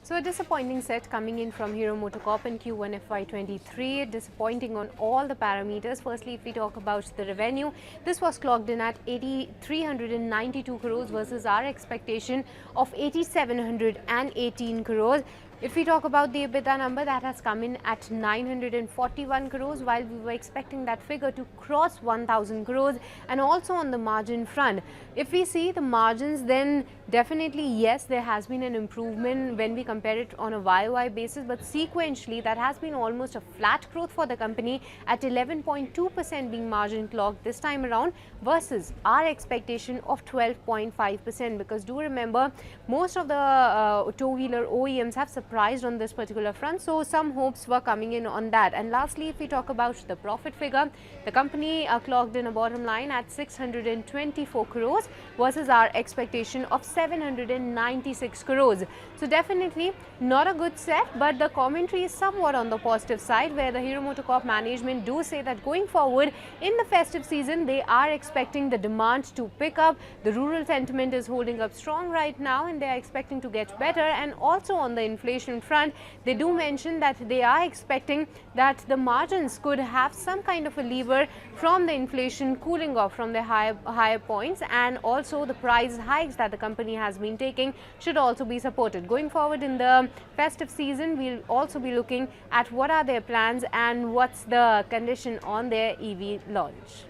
So a disappointing set coming in from Hero MotoCorp in Q1FY23, disappointing on all the parameters. Firstly, if we talk about the revenue, this was clocked in at 392 crores versus our expectation of 8,718 crores. If we talk about the EBITDA number, that has come in at 941 crores, while we were expecting that figure to cross 1,000 crores. And also on the margin front, if we see the margins, then definitely yes, there has been an improvement when we compare it on a YOY basis, but sequentially that has been almost a flat growth for the company at 11.2% being margin clocked this time around versus our expectation of 12.5%, because do remember, most of the two-wheeler OEMs have surprised on this particular front, so some hopes were coming in on that. And lastly, if we talk about the profit figure, the company clocked in a bottom line at 624 crores versus our expectation of 796 crores. So definitely not a good set, but the commentary is somewhat on the positive side, where the Hero MotoCorp management do say that going forward in the festive season, they are expecting the demand to pick up. The rural sentiment is holding up strong right now and they are expecting to get better. And also on the inflation front, they do mention that they are expecting that the margins could have some kind of a lever from the inflation cooling off from the higher points, and also the price hikes that the company has been taking should also be supported. Going forward in the festive season, we'll also be looking at what are their plans and what's the condition on their EV launch.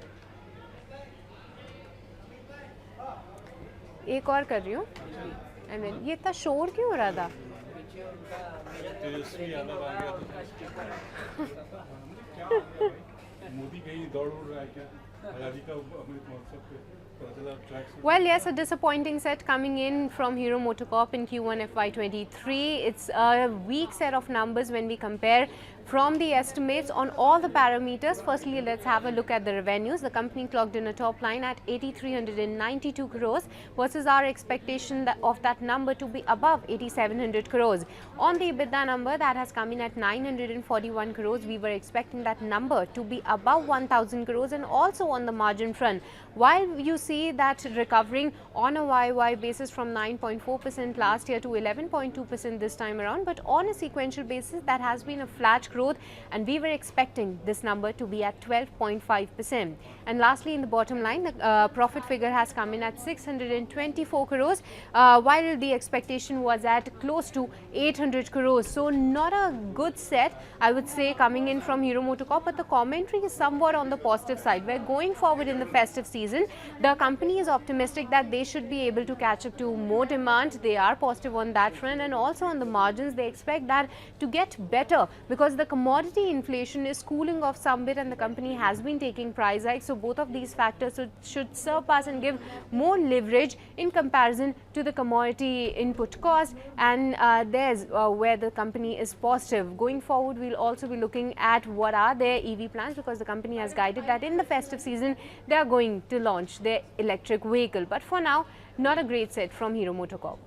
एक और कर रही हूँ, I mean, ये इतना शोर क्यों हो रहा था? Well, yes, a disappointing set coming in from Hero MotoCorp in Q1FY23. It's a weak set of numbers when we compare from the estimates on all the parameters. Firstly, let's have a look at the revenues. The company clocked in a top line at 8,392 crores versus our expectation of that number to be above 8,700 crores. On the EBITDA number, that has come in at 941 crores. We were expecting that number to be above 1,000 crores. And also on the margin front, while you see that recovering on a YOY basis from 9.4% last year to 11.2% this time around, but on a sequential basis, that has been a flat growth, and we were expecting this number to be at 12.5%. And lastly, in the bottom line, the profit figure has come in at 624 crores, while the expectation was at close to 800 crores. So not a good set, I would say, coming in from Hero MotoCorp, but the commentary is somewhat on the positive side, where going forward in the festive season, the company is optimistic that they should be able to catch up to more demand. They are positive on that front, and also on the margins, they expect that to get better because the commodity inflation is cooling off some bit and the company has been taking price hikes. So both of these factors should surpass and give more leverage in comparison to the commodity input cost, and there's where the company is positive. Going forward, we'll also be looking at what are their EV plans, because the company has guided that in the festive season they are going to launch their electric vehicle. But for now, not a great set from Hero MotoCorp.